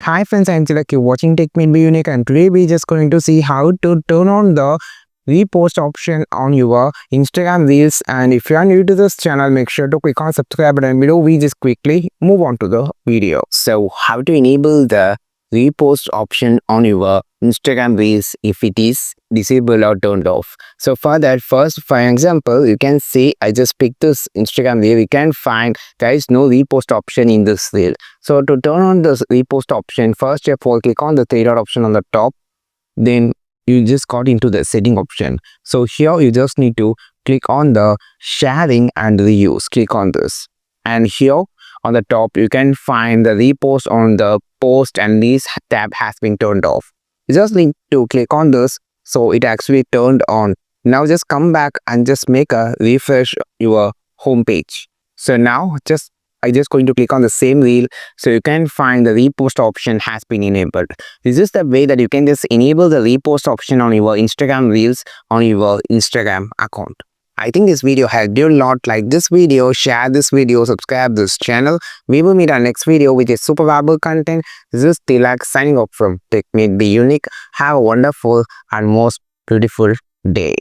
Hi friends, I'm Tilak. You're watching Tech Made Be Unique, and today we're just going to see how to turn on the repost option on your Instagram Reels. And if you are new to this channel, make sure to click on subscribe button below. We just quickly move on to the video. So how to enable the repost option on your Instagram Reels if it is disabled or turned off. So for that, first for example, you can see I just picked this Instagram reel. You can find there is no repost option in this reel. So to turn on this repost option, first step for click on the three dot option on the top. Then you just got into the setting option. So here you just need to click on the sharing and reuse. Click on this, and here on the top you can find the repost on the post and this tab has been turned off. You just need to click on this, so it actually turned on. Now just come back and just make a refresh your home page. So now I just going to click on the same reel, so you can find the repost option has been enabled. This is the way that you can just enable the repost option on your Instagram Reels on your Instagram account. I think this video helped you a lot. Like this video, share this video, subscribe this channel. We will meet our next video with a super valuable content. This is Tilak signing off from Tech Made Be Unique. Have a wonderful and most beautiful day.